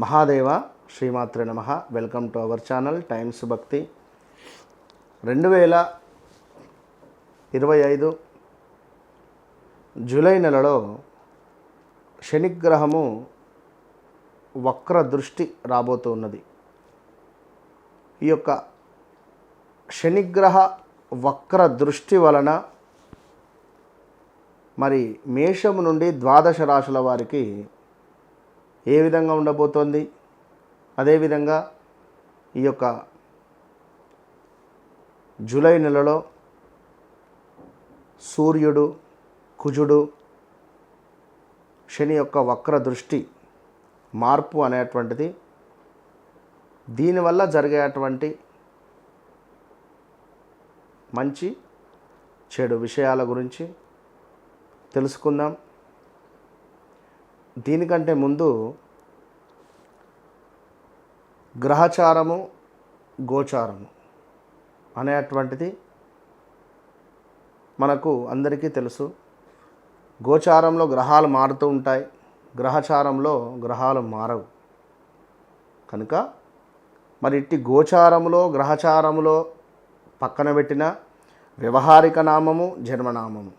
మహాదేవ శ్రీమాత్రే నమః. Welcome to our channel times భక్తి. 2025 జూలై నెలలో శనిగ్రహము వక్ర దృష్టి రాబోతున్నది. ఈ యొక్క శనిగ్రహ వక్ర దృష్టి వలన మరి మేషము నుండి ద్వాదశ రాశుల వారికి ఏ విధంగా ఉండబోతోంది, అదేవిధంగా ఈ యొక్క జూలై నెలలో సూర్యుడు, కుజుడు, శని యొక్క వక్ర దృష్టి మార్పు అనేటువంటిది దీనివల్ల జరిగేటువంటి మంచి చెడు విషయాల గురించి తెలుసుకుందాం. దీనికంటే ముందు గ్రహచారము, గోచారము అనేటువంటిది మనకు అందరికీ తెలుసు. గోచారంలో గ్రహాలు మారుతూ ఉంటాయి, గ్రహచారంలో గ్రహాలు మారవు. కనుక మరి ఇట్టి గోచారములో గ్రహచారములో పక్కన పెట్టిన వ్యవహారిక నామము, జన్మనామము.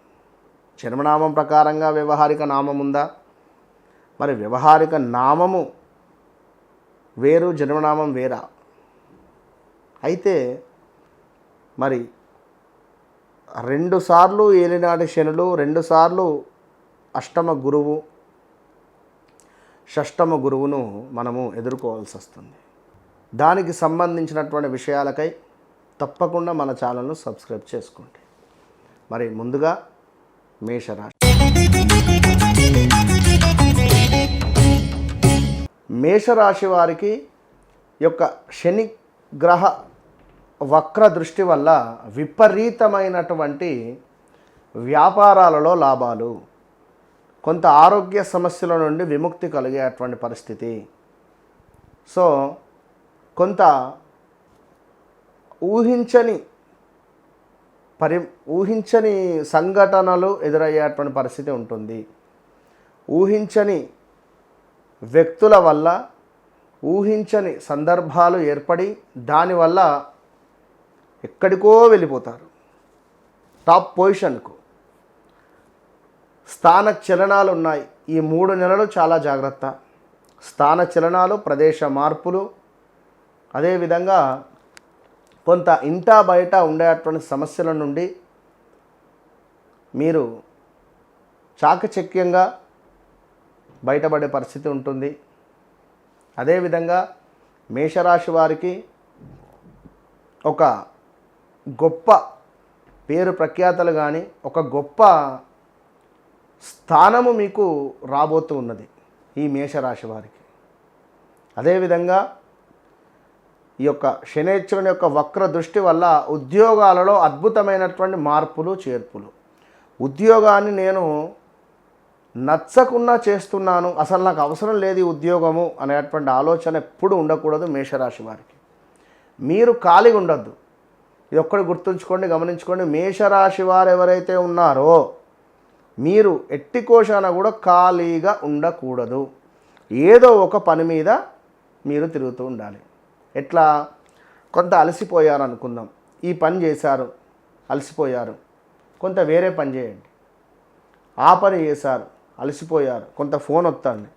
జన్మనామం ప్రకారంగా వ్యవహారిక నామం ఉందా? మరి వ్యవహారిక నామము వేరు, జన్మనామం వేరా? అయితే మరి 2 సార్లు ఏలినాటి శనులు, 2 సార్లు అష్టమ గురువు, షష్టమ గురువును మనము ఎదుర్కోవాల్సి వస్తుంది. దానికి సంబంధించినటువంటి విషయాలకై తప్పకుండా మన ఛానల్ను సబ్స్క్రైబ్ చేసుకోండి. మరి ముందుగా మేషరాశి. మేషరాశి వారికి యొక్క శని గ్రహ వక్ర దృష్టి వల్ల విపరీతమైనటువంటి వ్యాపారాలలో లాభాలు, కొంత ఆరోగ్య సమస్యల నుండి విముక్తి కలిగేటువంటి పరిస్థితి. సో కొంత ఊహించని సంఘటనలు ఎదురయ్యేటువంటి పరిస్థితి ఉంటుంది. ఊహించని వ్యక్తుల వల్ల ఊహించని సందర్భాలు ఏర్పడి దానివల్ల ఎక్కడికో వెళ్ళిపోతారు, టాప్ పొజిషన్కు. స్థాన చలనాలు ఉన్నాయి. ఈ 3 నెలలు చాలా జాగ్రత్త. స్థాన చలనాలు, ప్రదేశ మార్పులు, అదేవిధంగా కొంత ఇంటా బయట ఉండేటువంటి సమస్యల నుండి మీరు చాకచక్యంగా బయటపడే పరిస్థితి ఉంటుంది. అదేవిధంగా మేషరాశి వారికి ఒక గొప్ప పేరు ప్రఖ్యాతలు కానీ ఒక గొప్ప స్థానము మీకు రాబోతూ ఉన్నది ఈ మేషరాశి వారికి. అదేవిధంగా ఈ యొక్క శనేశ్వరుని యొక్క వక్ర దృష్టి వల్ల ఉద్యోగాలలో అద్భుతమైనటువంటి మార్పులు, చేర్పులు. ఉద్యోగాన్ని నేను నచ్చకుండా చేస్తున్నాను, అసలు నాకు అవసరం లేదు ఈ ఉద్యోగము అనేటువంటి ఆలోచన ఎప్పుడు ఉండకూడదు మేషరాశి వారికి. మీరు ఖాళీగా ఉండద్దు. ఇది ఒక్కటి గుర్తుంచుకోండి, గమనించుకోండి. మేషరాశి వారు ఎవరైతే ఉన్నారో మీరు ఎట్టి కోశాన కూడా ఖాళీగా ఉండకూడదు. ఏదో ఒక పని మీద మీరు తిరుగుతూ ఉండాలి. ఎట్లా? కొంత అలసిపోయారు అనుకుందాం, ఈ పని చేశారు, అలసిపోయారు, కొంత వేరే పని చేయండి. ఆ పని చేశారు, అలసిపోయారు, కొంత ఫోన్ ఒత్తండి.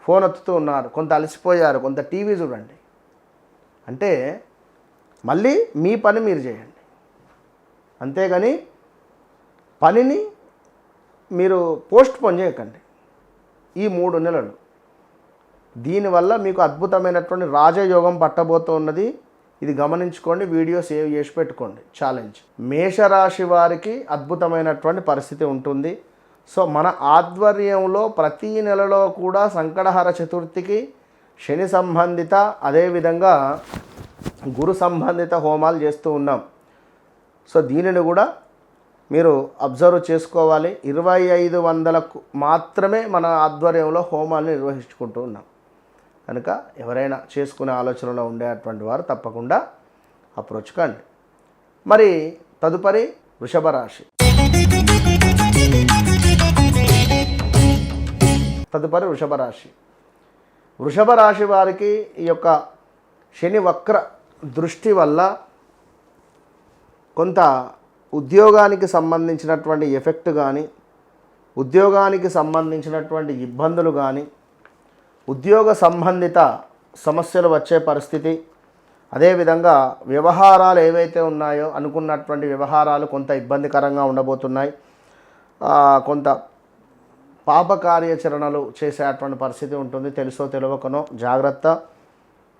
ఫోన్ ఒత్తుతూ ఉన్నారు, కొంత అలసిపోయారు, కొంత టీవీ చూడండి. అంటే మళ్ళీ మీ పని మీరు చేయండి. అంతేగాని పనిని మీరు పోస్ట్ పోన్ చేయకండి ఈ 3 నెలలు. దీనివల్ల మీకు అద్భుతమైనటువంటి రాజయోగం పట్టబోతూ ఉన్నది. ఇది గమనించుకోండి, వీడియో సేవ్ చేసి పెట్టుకోండి. ఛాలెంజ్. మేషరాశి వారికి అద్భుతమైనటువంటి పరిస్థితి ఉంటుంది. సో మన ఆధ్వర్యంలో ప్రతి నెలలో కూడా సంకటహర చతుర్థికి శని సంబంధిత, అదేవిధంగా గురు సంబంధిత హోమాలు చేస్తూ ఉన్నాం. సో దీనిని కూడా మీరు అబ్జర్వ్ చేసుకోవాలి. 2500కు మాత్రమే మన ఆధ్వర్యంలో హోమాలను నిర్వహించుకుంటూ ఉన్నాం. కనుక ఎవరైనా చేసుకునే ఆలోచనలో ఉండేటువంటి వారు తప్పకుండా అప్రోచ్ కండి. మరి తదుపరి వృషభ రాశి. వృషభ రాశి వారికి ఈ యొక్క శని వక్ర దృష్టి వల్ల కొంత ఉద్యోగానికి సంబంధించినటువంటి ఎఫెక్ట్ కానీ, ఉద్యోగానికి సంబంధించినటువంటి ఇబ్బందులు కానీ, ఉద్యోగ సంబంధిత సమస్యలు వచ్చే పరిస్థితి, అదేవిధంగా వ్యవహారాలు ఏవైతే ఉన్నాయో అనుకున్నటువంటి వ్యవహారాలు కొంత ఇబ్బందికరంగా ఉండబోతున్నాయి. కొంత పాప కార్యాచరణలు చేసేటువంటి పరిస్థితి ఉంటుంది. తెలుసో తెలియకనో జాగ్రత్త.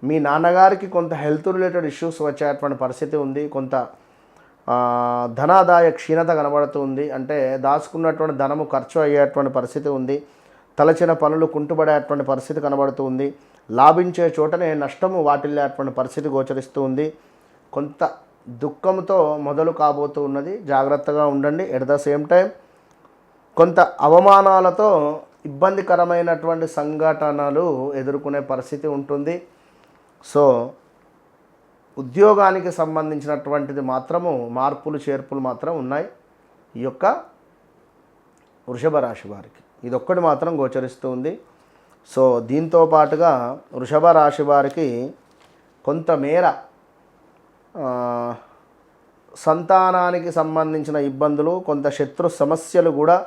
మీ నాన్నగారికి కొంత హెల్త్ రిలేటెడ్ ఇష్యూస్ వచ్చేటువంటి పరిస్థితి ఉంది. కొంత ధనాదాయ క్షీణత కనబడుతుంది. అంటే దాచుకున్నటువంటి ధనము ఖర్చు అయ్యేటువంటి పరిస్థితి ఉంది. తలచిన పనులు కుంటుపడేటువంటి పరిస్థితి కనబడుతుంది. లాభించే చోటనే నష్టము వాటిల్లేటువంటి పరిస్థితి గోచరిస్తూ ఉంది. కొంత దుఃఖంతో మొదలు కాబోతూ ఉన్నది. జాగ్రత్తగా ఉండండి. ఎట్ ద సేమ్ టైం కొంత అవమానాలతో ఇబ్బందికరమైనటువంటి సంఘటనలు ఎదుర్కొనే పరిస్థితి ఉంటుంది. సో ఉద్యోగానికి సంబంధించినటువంటిది మాత్రము మార్పులు చేర్పులు మాత్రం ఉన్నాయి ఈ యొక్క వృషభ రాశి వారికి. ఇదొక్కటి మాత్రం గోచరిస్తూ ఉంది. సో దీంతో పాటుగా వృషభ రాశి వారికి కొంతమేర సంతానానికి సంబంధించిన ఇబ్బందులు, కొంత శత్రు సమస్యలు కూడా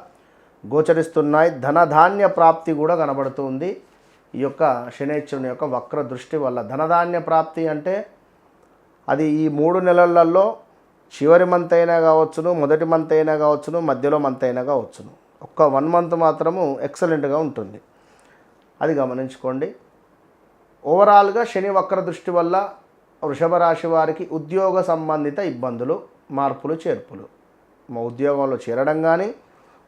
గోచరిస్తున్నాయి. ధనధాన్య ప్రాప్తి కూడా కనబడుతుంది ఈ యొక్క శనైశ్వరుని యొక్క వక్ర దృష్టి వల్ల. ధనధాన్య ప్రాప్తి అంటే అది ఈ 3 నెలలలో చివరి మంత్ అయినా కావచ్చును, మొదటి మంత్ అయినా కావచ్చును, మధ్యలో మంత్ అయినా కావచ్చును. ఒక్క 1 మంత్ మాత్రము ఎక్సలెంట్గా ఉంటుంది. అది గమనించుకోండి. ఓవరాల్గా శని వక్ర దృష్టి వల్ల వృషభ రాశి వారికి ఉద్యోగ సంబంధిత ఇబ్బందులు, మార్పులు చేర్పులు, మా ఉద్యోగంలో చేరడం కానీ,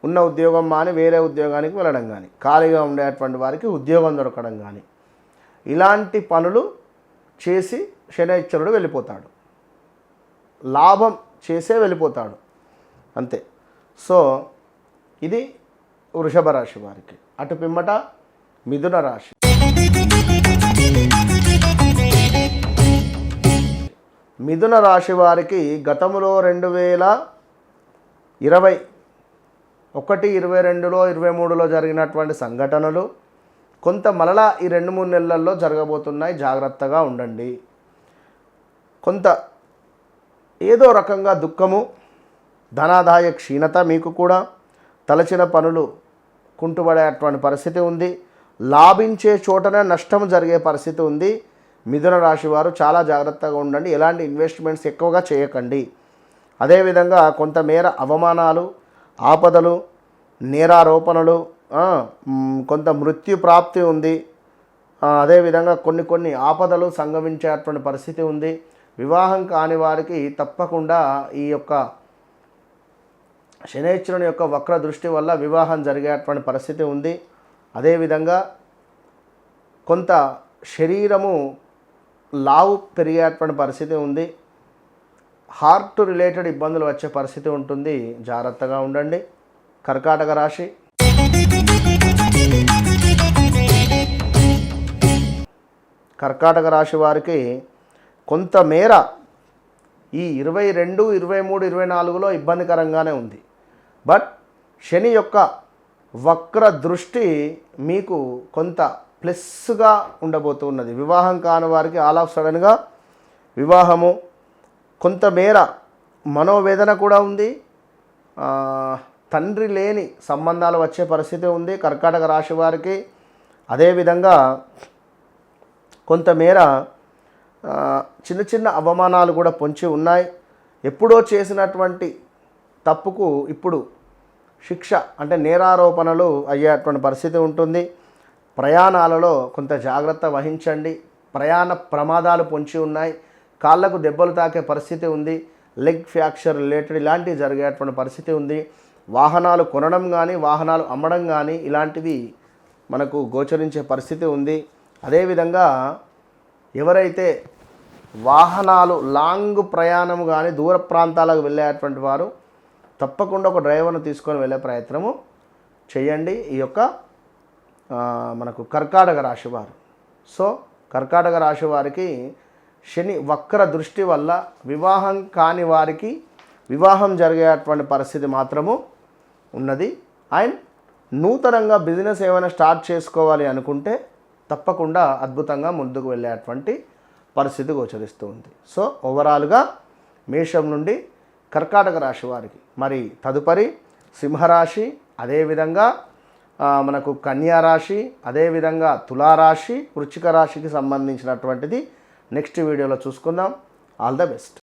ఉన్న ఉద్యోగం మాని వేరే ఉద్యోగానికి వెళ్ళడం కానీ, ఖాళీగా ఉండేటువంటి వారికి ఉద్యోగం దొరకడం కానీ, ఇలాంటి పనులు చేసి శనైశ్వరుడు వెళ్ళిపోతాడు. లాభం చేసే వెళ్ళిపోతాడు అంతే. సో ఇది వృషభ రాశి వారికి. అటు పిమ్మట మిథున రాశి. మిథున రాశి వారికి గతంలో 2021, 22లో 23లో జరిగినటువంటి సంఘటనలు కొంత మరలా ఈ 2-3 నెలల్లో జరగబోతున్నాయి. జాగ్రత్తగా ఉండండి. కొంత ఏదో రకంగా దుఃఖము, ధనాదాయ క్షీణత మీకు కూడా, తలచిన పనులు కుంటుపడేటువంటి పరిస్థితి ఉంది. లాభించే చోటనే నష్టం జరిగే పరిస్థితి ఉంది. మిథున రాశి వారు చాలా జాగ్రత్తగా ఉండండి. ఎలాంటి ఇన్వెస్ట్మెంట్స్ ఎక్కువగా చేయకండి. అదేవిధంగా కొంతమేర అవమానాలు, ఆపదలు, నేరారోపణలు, కొంత మృత్యు ప్రాప్తి ఉంది. అదేవిధంగా కొన్ని ఆపదలు సంగమించేటువంటి పరిస్థితి ఉంది. వివాహం కాని వారికి తప్పకుండా ఈ యొక్క శనైశ్వరుని యొక్క వక్ర దృష్టి వల్ల వివాహం జరిగేటువంటి పరిస్థితి ఉంది. అదేవిధంగా కొంత శరీరము లావు పెరిగేటువంటి పరిస్థితి ఉంది. హార్ట్ రిలేటెడ్ ఇబ్బందులు వచ్చే పరిస్థితి ఉంటుంది. జాగ్రత్తగా ఉండండి. కర్కాటక రాశి. కర్కాటక రాశి వారికి కొంతమేర ఈ 22, 23, 24లో ఇబ్బందికరంగానే ఉంది. బట్ శని యొక్క వక్ర దృష్టి మీకు కొంత ప్లస్గా ఉండబోతున్నది. వివాహం కాని వారికి ఆల్ ఆఫ్ సడన్గా వివాహము, కొంతమేర మనోవేదన కూడా ఉంది. తండ్రి లేని సంబంధాలు వచ్చే పరిస్థితి ఉంది కర్కాటక రాశి వారికి. అదేవిధంగా కొంతమేర చిన్న అవమానాలు కూడా పొంచి ఉన్నాయి. ఎప్పుడో చేసినటువంటి తప్పుకు ఇప్పుడు శిక్ష అంటే నేరారోపణలు అయ్యేటువంటి పరిస్థితి ఉంటుంది. ప్రయాణాలలో కొంత జాగ్రత్త వహించండి. ప్రయాణ ప్రమాదాలు పొంచి ఉన్నాయి. కాళ్ళకు దెబ్బలు తాకే పరిస్థితి ఉంది. లెగ్ ఫ్రాక్చర్ రిలేటెడ్ ఇలాంటివి జరిగేటువంటి పరిస్థితి ఉంది. వాహనాలు కొనడం కానీ, వాహనాలు అమ్మడం కానీ ఇలాంటివి మనకు గోచరించే పరిస్థితి ఉంది. అదేవిధంగా ఎవరైతే వాహనాలు లాంగ్ ప్రయాణం కానీ దూర ప్రాంతాలకు వెళ్ళేటువంటి వారు తప్పకుండా ఒక డ్రైవర్ను తీసుకొని వెళ్ళే ప్రయత్నము చేయండి ఈ యొక్క మనకు కర్కాటక రాశి వారు. సో కర్కాటక రాశి వారికి శని వక్ర దృష్టి వల్ల వివాహం కాని వారికి వివాహం జరిగేటువంటి పరిస్థితి మాత్రము ఉన్నది. అండ్ నూతనంగా బిజినెస్ ఏమైనా స్టార్ట్ చేసుకోవాలి అనుకుంటే తప్పకుండా అద్భుతంగా ముందుకు వెళ్ళేటువంటి పరిస్థితి గోచరిస్తూ ఉంది. సో ఓవరాల్గా మేషం నుండి కర్కాటక రాశి వారికి మరి తదుపరి సింహరాశి, అదేవిధంగా మనకు కన్యా రాశి, అదేవిధంగా తులారాశి, వృశ్చిక రాశికి సంబంధించినటువంటిది నెక్స్ట్ వీడియోలో చూసుకుందాం. All the best.